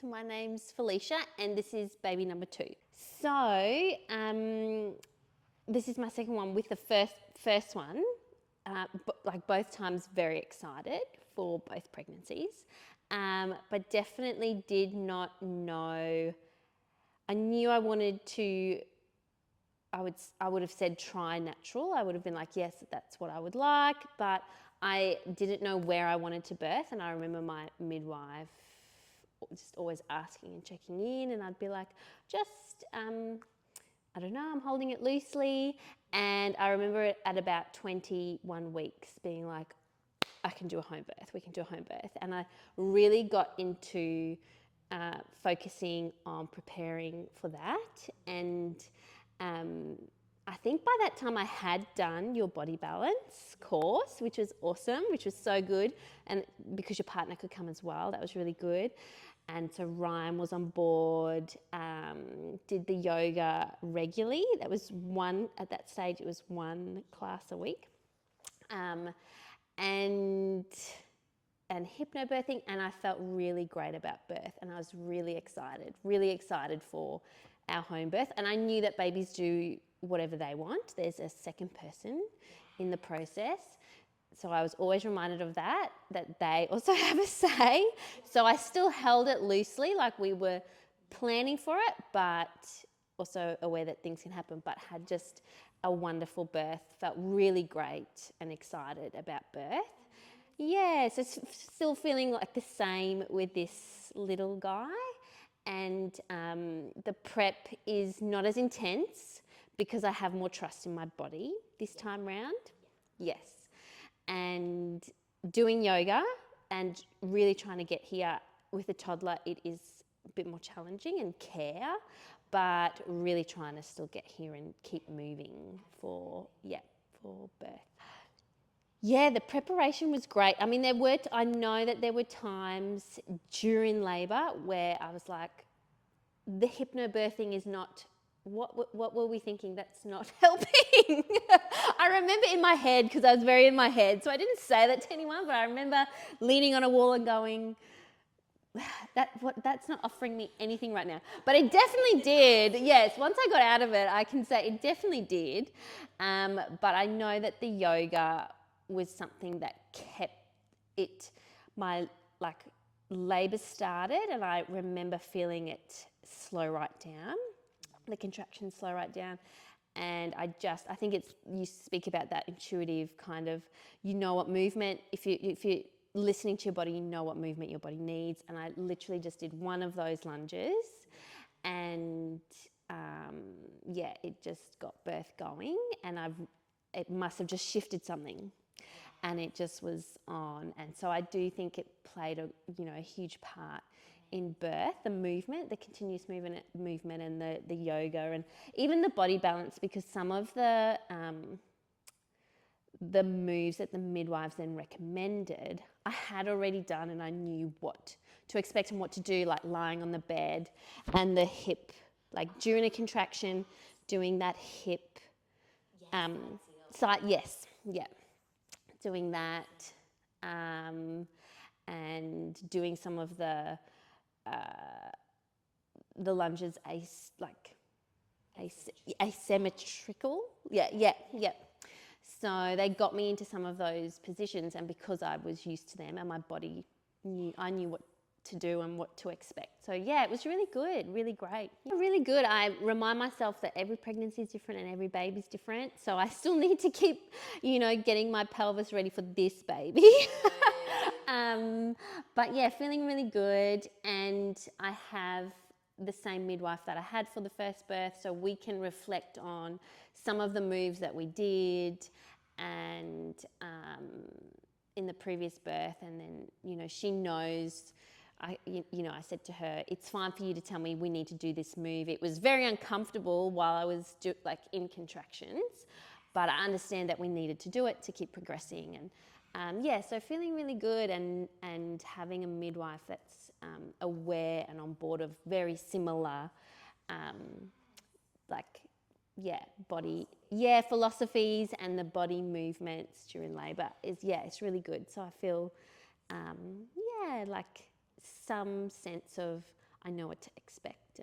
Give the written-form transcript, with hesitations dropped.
My name's Felicia and this is baby number 2. So this is my second one with the first one, like both times very excited for both pregnancies, but definitely did not know. I knew I wanted to, I would have said try natural. I would have been like, yes, that's what I would like, but I didn't know where I wanted to birth. And I remember my midwife just always asking and checking in, and I'd be like, just, I don't know, I'm holding it loosely. And I remember it at about 21 weeks being like, I can do a home birth, we can do a home birth. And I really got into focusing on preparing for that. And I think by that time I had done your body balance course, which was awesome, which was so good. And because your partner could come as well, that was really good. And so Ryan was on board, did the yoga regularly. That was at that stage, it was 1 class a week. And hypnobirthing, and I felt really great about birth, and I was really excited for our home birth. And I knew that babies do whatever they want. There's a second person in the process. So I was always reminded of that they also have a say. So I still held it loosely, like we were planning for it, but also aware that things can happen, but had just a wonderful birth, felt really great and excited about birth. Yeah, so still feeling like the same with this little guy. And the prep is not as intense because I have more trust in my body this time round. Yes. And doing yoga and really trying to get here with a toddler, it is a bit more challenging and care, but really trying to still get here and keep moving for birth. Yeah, the preparation was great. I mean, I know that there were times during labour where I was like, the hypnobirthing is not, what were we thinking? That's not helping. I remember in my head, because I was very in my head, so I didn't say that to anyone, but I remember leaning on a wall and going, that's not offering me anything right now. But it definitely did. Yes, once I got out of it, I can say it definitely did. But I know that the yoga was something that kept it, my labour started, and I remember feeling it slow right down, the contractions slow right down. And I think you speak about that intuitive kind of, you know what movement, if you're listening to your body, you know what movement your body needs. And I literally just did one of those lunges, and it just got birth going, and it must have just shifted something, and it just was on. And so I do think it played a huge part in birth, the movement, the continuous movement and the yoga, and even the body balance, because some of the moves that the midwives then recommended, I had already done, and I knew what to expect and what to do, like lying on the bed and the hip, like during a contraction, doing that hip side, doing that, and doing some of the lunges asymmetrical. So they got me into some of those positions, and because I was used to them and my body I knew what to do and what to expect. So yeah, it was really good, really great. Really good. I remind myself that every pregnancy is different and every baby's different. So I still need to keep, getting my pelvis ready for this baby. But yeah, feeling really good. And I have the same midwife that I had for the first birth, so we can reflect on some of the moves that we did and in the previous birth. And then, she knows, I said to her, it's fine for you to tell me we need to do this move. It was very uncomfortable while I was in contractions, but I understand that we needed to do it to keep progressing. And so feeling really good, and having a midwife that's aware and on board of very similar body philosophies and the body movements during labour it's really good. So I feel some sense of I know what to expect.